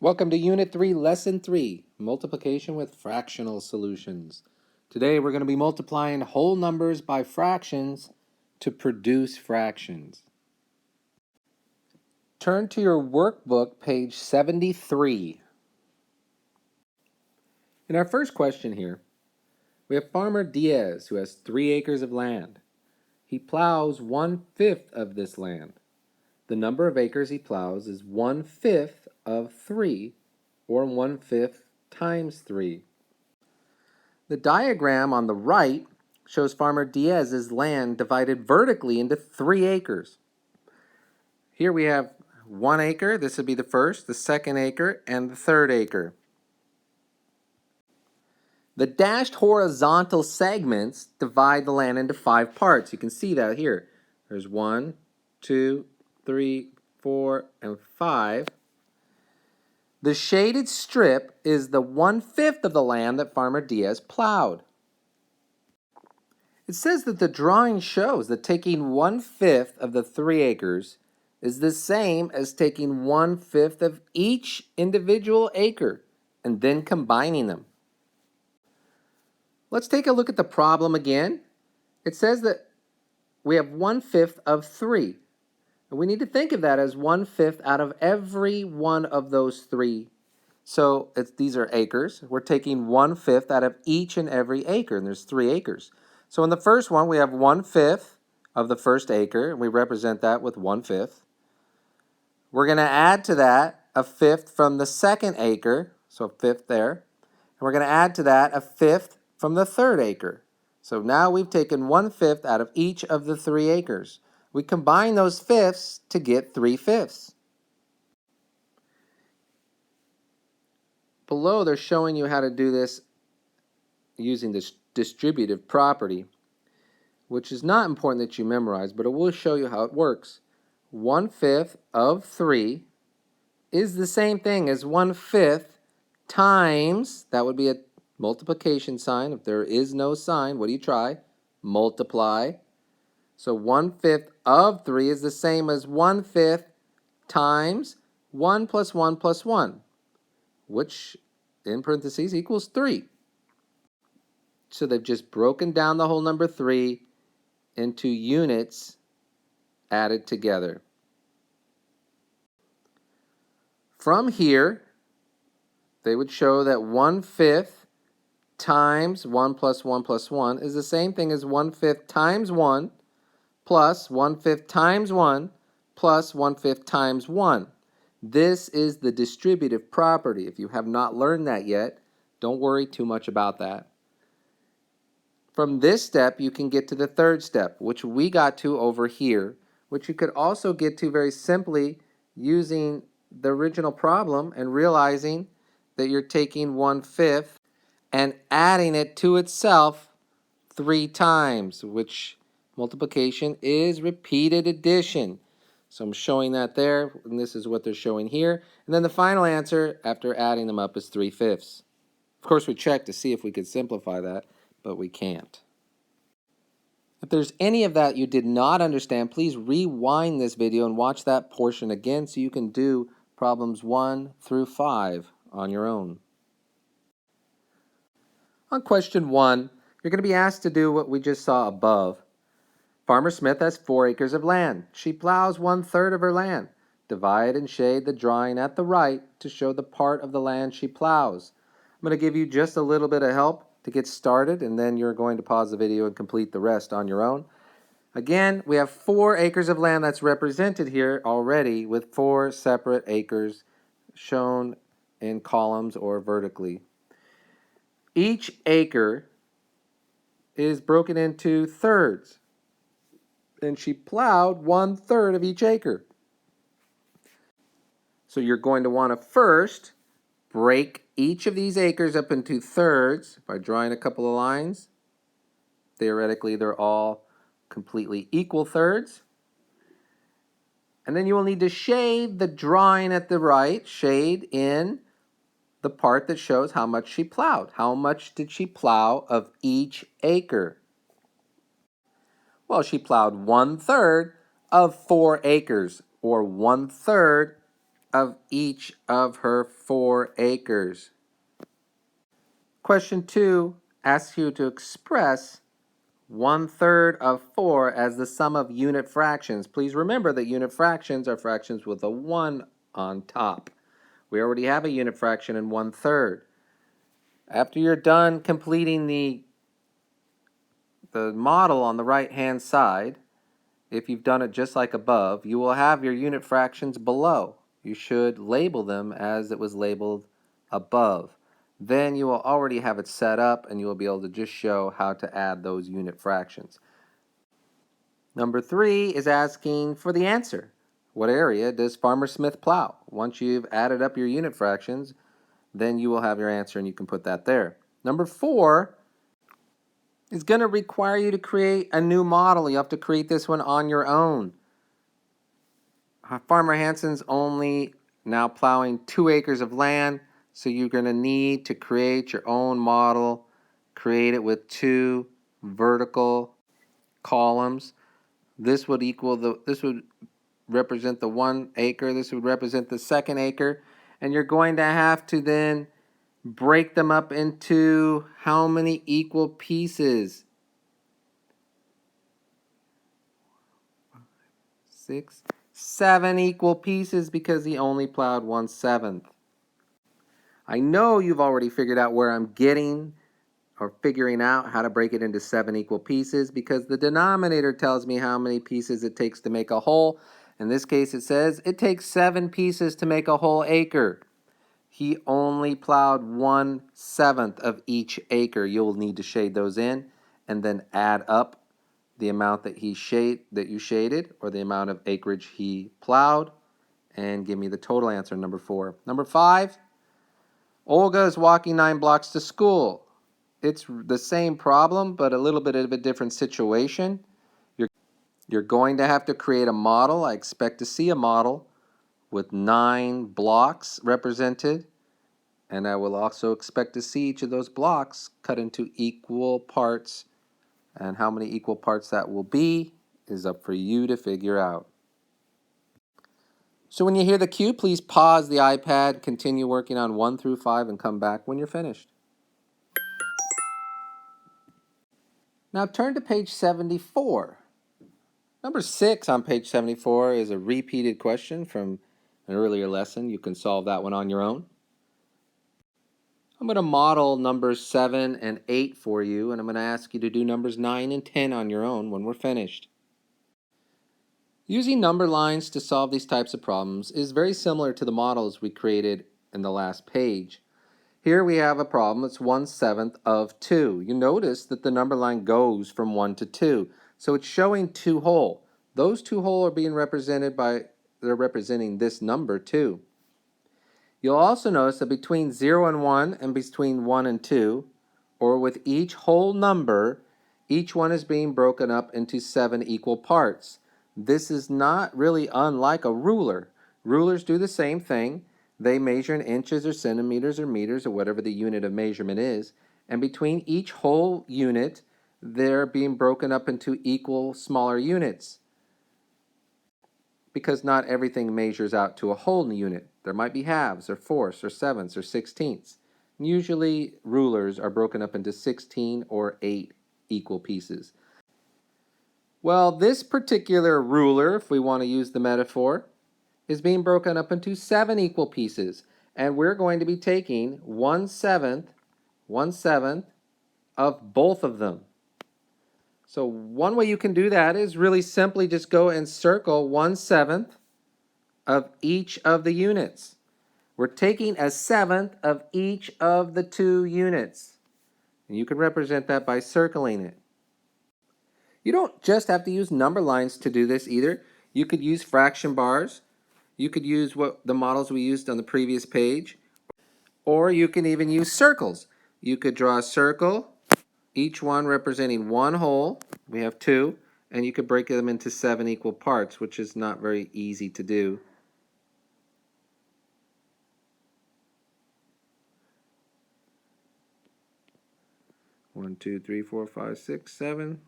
Welcome to Unit 3, Lesson 3, Multiplication with Fractional Solutions. Today we're going to be multiplying whole numbers by fractions to produce fractions. Turn to your workbook, page 73. In our first question here, we have Farmer Diaz, who has 3 acres of land. He plows 1/5 of this land. The number of acres he plows is 1/5 of 3, or 1/5 times 3. The diagram on the right shows Farmer Diaz's land divided vertically into 3 acres. Here we have 1 acre, this would be the first, the second acre, and the third acre. The dashed horizontal segments divide the land into 5 parts. You can see that here. There's 1, 2, 3, 4, and 5. The shaded strip is the 1/5 of the land that Farmer Diaz plowed. It says that the drawing shows that taking 1/5 of the 3 acres is the same as taking 1/5 of each individual acre and then combining them. Let's take a look at the problem again. It says that we have 1/5 of 3. And we need to think of that as 1/5 out of every one of those 3. So these are acres. We're taking 1/5 out of each and every acre, and there's 3 acres. So in the first one, we have 1/5 of the first acre, and we represent that with 1/5. We're going to add to that a 1/5 from the second acre, so a 1/5 there. And we're going to add to that a 1/5 from the third acre. So now we've taken 1/5 out of each of the 3 acres. We combine those fifths to get 3/5. Below, they're showing you how to do this using this distributive property, which is not important that you memorize, but it will show you how it works. 1/5 of 3 is the same thing as 1/5 times, that would be a multiplication sign. If there is no sign, what do you try? Multiply. So 1/5 of 3 is the same as 1/5 times 1 plus 1 plus 1, which in parentheses equals 3. So they've just broken down the whole number 3 into units added together. From here, they would show that 1/5 times 1 plus 1 plus 1 is the same thing as 1/5 times 1 plus 1/5 times 1 plus 1/5 times 1. This is the distributive property. If you have not learned that yet, don't worry too much about that. From this step, you can get to the third step, which we got to over here, which you could also get to very simply using the original problem and realizing that you're taking 1/5 and adding it to itself 3 times, which multiplication is repeated addition. So I'm showing that there, and this is what they're showing here. And then the final answer after adding them up is 3/5. Of course, we checked to see if we could simplify that, but we can't. If there's any of that you did not understand, please rewind this video and watch that portion again so you can do problems 1 through 5 on your own. On question 1, you're going to be asked to do what we just saw above. Farmer Smith has 4 acres of land. She plows 1/3 of her land. Divide and shade the drawing at the right to show the part of the land she plows. I'm going to give you just a little bit of help to get started, and then you're going to pause the video and complete the rest on your own. Again, we have 4 acres of land that's represented here already with 4 separate acres shown in columns or vertically. Each acre is broken into thirds, and she plowed 1/3 of each acre. So you're going to want to first break each of these acres up into thirds by drawing a couple of lines. Theoretically, they're all completely equal thirds. And then you will need to shade the drawing at the right, shade in the part that shows how much she plowed. How much did she plow of each acre? Well, she plowed 1/3 of 4 acres, or 1/3 of each of her 4 acres. Question 2 asks you to express 1/3 of 4 as the sum of unit fractions. Please remember that unit fractions are fractions with a 1 on top. We already have a unit fraction in 1/3. After you're done completing the model on the right-hand side, if you've done it just like above, you will have your unit fractions below. You should label them as it was labeled above. Then you will already have it set up and you will be able to just show how to add those unit fractions. Number 3 is asking for the answer. What area does Farmer Smith plow? Once you've added up your unit fractions, then you will have your answer and you can put that there. Number 4 is going to require you to create a new model. You have to create this one on your own. Farmer Hansen's only now plowing 2 acres of land, so you're going to need to create your own model, create it with 2 vertical columns. This would represent the 1 acre, this would represent the 2nd acre, and you're going to have to then break them up into how many equal pieces? 6, 7 equal pieces because he only plowed 1/7. I know you've already figured out where I'm getting or figuring out how to break it into 7 equal pieces because the denominator tells me how many pieces it takes to make a whole. In this case it says it takes 7 pieces to make a whole acre. He only plowed 1/7 of each acre. You'll need to shade those in and then add up the amount that you shaded or the amount of acreage he plowed and give me the total answer, number 4. Number 5, Olga is walking 9 blocks to school. It's the same problem but a little bit of a different situation. You're going to have to create a model. I expect to see a model with 9 blocks represented, and I will also expect to see each of those blocks cut into equal parts, and how many equal parts that will be is up for you to figure out. So when you hear the cue, please pause the iPad, continue working on 1 through 5, and come back when you're finished. Now turn to page 74. Number 6 on page 74 is a repeated question from an earlier lesson. You can solve that one on your own. I'm going to model numbers 7 and 8 for you, and I'm going to ask you to do numbers 9 and 10 on your own when we're finished. Using number lines to solve these types of problems is very similar to the models we created in the last page. Here we have a problem that's 1/7 of 2. You notice that the number line goes from 1 to 2. So it's showing 2 whole. Those 2 whole are being represented they're representing this number 2. You'll also notice that between 0 and 1 and between 1 and 2, or with each whole number, each one is being broken up into 7 equal parts. This is not really unlike a ruler. Rulers do the same thing. They measure in inches or centimeters or meters or whatever the unit of measurement is. And between each whole unit, they're being broken up into equal smaller units. Because not everything measures out to a whole unit. There might be halves or fourths or sevenths or sixteenths. Usually rulers are broken up into 16 or 8 equal pieces. Well, this particular ruler, if we want to use the metaphor, is being broken up into 7 equal pieces. And we're going to be taking 1/7 of both of them. So one way you can do that is really simply just go and circle 1/7 of each of the units. We're taking 1/7 of each of the 2 units. And you can represent that by circling it. You don't just have to use number lines to do this either. You could use fraction bars. You could use the models we used on the previous page. Or you can even use circles. You could draw a circle, each one representing 1 whole. We have 2. And you could break them into 7 equal parts, which is not very easy to do. One, 2, 3, 4, 5, 6, 7.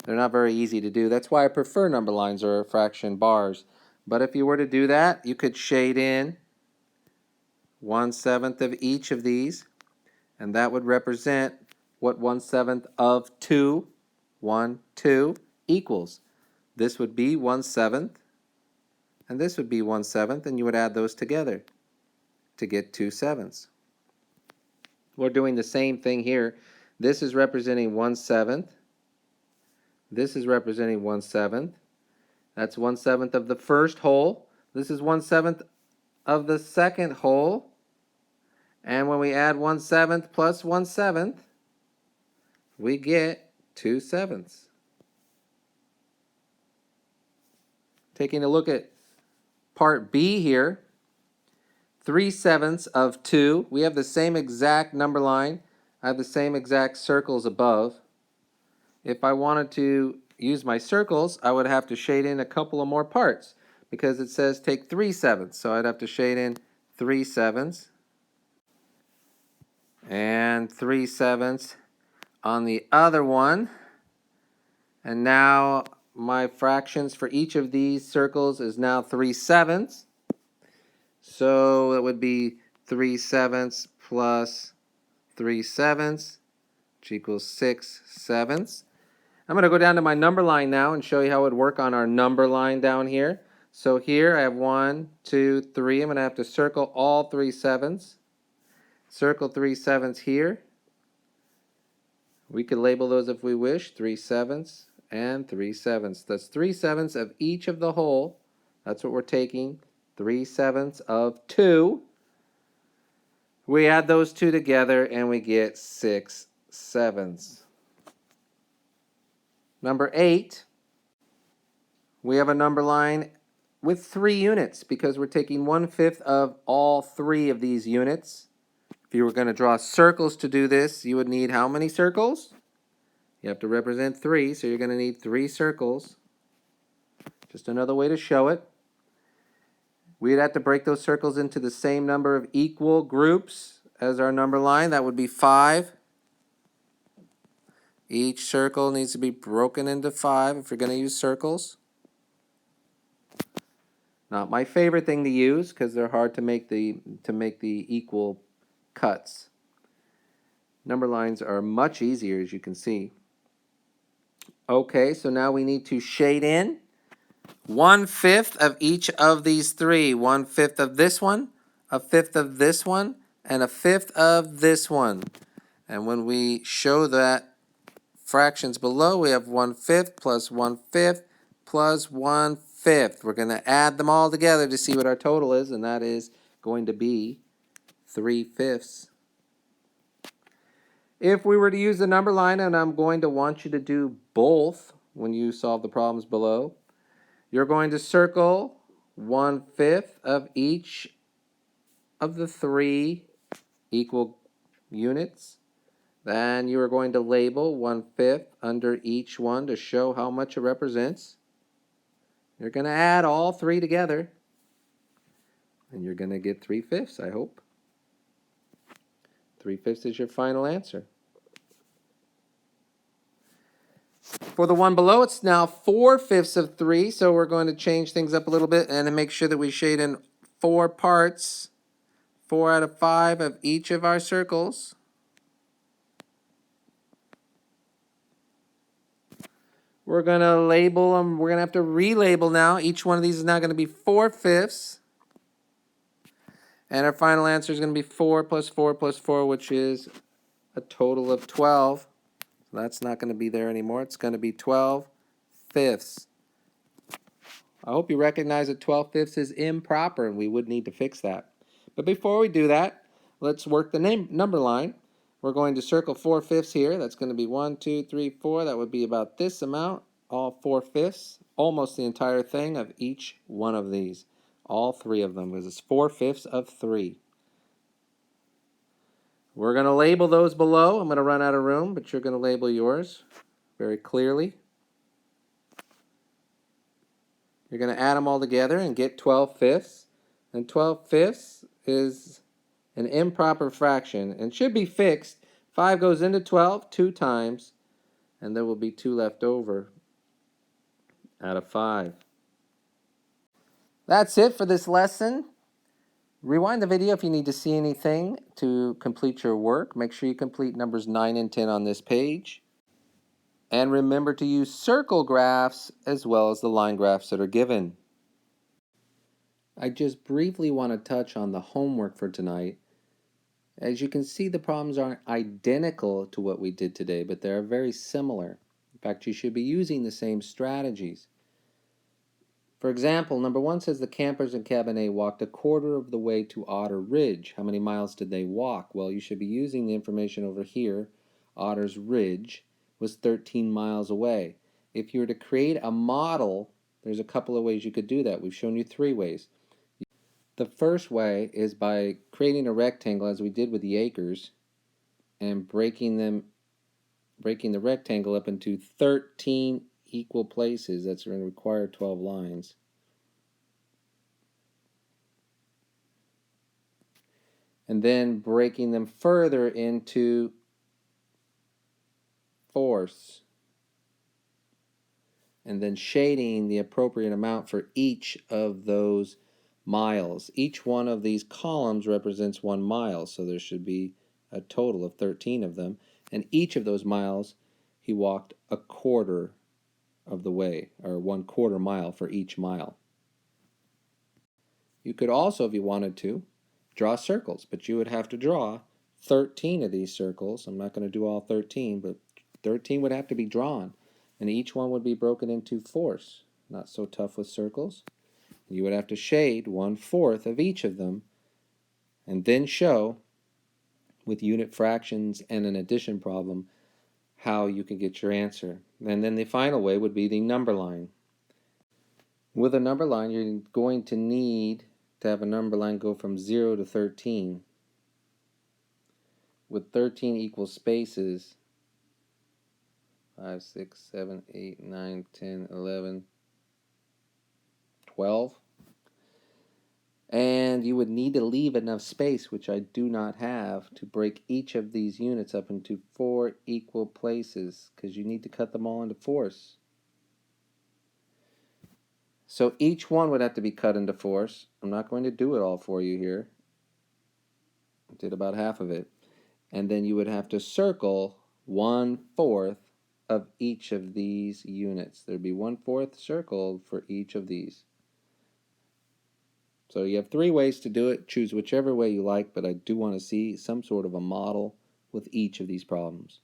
They're not very easy to do. That's why I prefer number lines or fraction bars. But if you were to do that, you could shade in 1/7 of each of these, and that would represent what 1/7 of 2, 1, 2, equals. This would be 1/7, and this would be 1/7, and you would add those together to get 2/7. We're doing the same thing here. This is representing 1/7. This is representing 1/7. That's 1/7 of the first whole. This is 1/7 of the second whole. And when we add 1/7 plus 1/7, we get 2/7. Taking a look at part B here, 3/7 of 2. We have the same exact number line. I have the same exact circles above. If I wanted to use my circles, I would have to shade in a couple of more parts because it says take 3/7. So I'd have to shade in 3/7 and 3/7 on the other one. And now my fractions for each of these circles is now 3/7. So it would be 3/7 plus 3/7, which equals 6/7. I'm going to go down to my number line now and show you how it would work on our number line down here. So here I have 1, 2, 3. I'm going to have to circle all 3/7. Circle 3/7 here. We could label those if we wish, 3/7 and 3/7. That's 3/7 of each of the whole. That's what we're taking, 3/7 of 2. We add those two together and we get 6/7. Number 8, we have a number line with 3 units because we're taking 1/5 of all 3 of these units. If you were going to draw circles to do this, you would need how many circles? You have to represent 3, so you're going to need 3 circles. Just another way to show it. We'd have to break those circles into the same number of equal groups as our number line. That would be 5. Each circle needs to be broken into 5 if you're going to use circles. Not my favorite thing to use because they're hard to make the equal cuts. Number lines are much easier, as you can see. Okay, so now we need to shade in 1/5 of each of these 3. 1/5 of this one, 1/5 of this one, and 1/5 of this one. And when we show that fractions below, we have 1/5 plus 1/5 plus 1/5. We're going to add them all together to see what our total is, and that is going to be 3/5. If we were to use the number line, and I'm going to want you to do both when you solve the problems below, you're going to circle 1/5 of each of the 3 equal units. Then you are going to label 1/5 under each one to show how much it represents. You're going to add all 3 together, and you're going to get 3/5, I hope. 3/5 is your final answer. For the one below, it's now 4/5 of 3, so we're going to change things up a little bit and make sure that we shade in 4 parts, 4 out of 5 of each of our circles. We're going to label them. We're going to have to relabel now. Each one of these is now going to be 4/5. And our final answer is going to be 4 plus 4 plus 4, which is a total of 12. So that's not going to be there anymore. It's going to be 12/5. I hope you recognize that 12/5 is improper, and we would need to fix that. But before we do that, let's work the number line. We're going to circle 4/5 here. That's going to be 1, 2, 3, 4. That would be about this amount, all 4/5, almost the entire thing of each one of these. All 3 of them, because it's 4/5 of 3. We're going to label those below. I'm going to run out of room, but you're going to label yours very clearly. You're going to add them all together and get 12/5. And 12/5 is an improper fraction and should be fixed. 5 goes into 12 2 times, and there will be 2 left over out of 5. That's it for this lesson. Rewind the video if you need to see anything to complete your work. Make sure you complete numbers 9 and 10 on this page. And remember to use circle graphs as well as the line graphs that are given. I just briefly want to touch on the homework for tonight. As you can see, the problems aren't identical to what we did today, but they're very similar. In fact, you should be using the same strategies. For example, number 1 says the campers in cabin A walked a quarter of the way to Otter Ridge. How many miles did they walk? Well, you should be using the information over here. Otter's Ridge was 13 miles away. If you were to create a model, there's a couple of ways you could do that. We've shown you 3 ways. The first way is by creating a rectangle as we did with the acres and breaking the rectangle up into 13 equal places. That's going to require 12 lines. And then breaking them further into fourths. And then shading the appropriate amount for each of those miles. Each one of these columns represents 1 mile, so there should be a total of 13 of them. And each of those miles, he walked a quarter of the way, or 1/4 mile for each mile. You could also, if you wanted to, draw circles, but you would have to draw 13 of these circles. I'm not going to do all 13, but 13 would have to be drawn, and each one would be broken into fourths. Not so tough with circles. You would have to shade 1/4 of each of them, and then show, with unit fractions and an addition problem, how you can get your answer. And then the final way would be the number line. With a number line, you're going to need to have a number line go from 0 to 13. With 13 equal spaces, 5, 6, 7, 8, 9, 10, 11, 12. And you would need to leave enough space, which I do not have, to break each of these units up into 4 equal places, because you need to cut them all into fourths. So each one would have to be cut into fourths. I'm not going to do it all for you here. I did about half of it. And then you would have to circle 1/4 of each of these units. There'd be 1/4 circled for each of these. So you have 3 ways to do it. Choose whichever way you like, but I do want to see some sort of a model with each of these problems.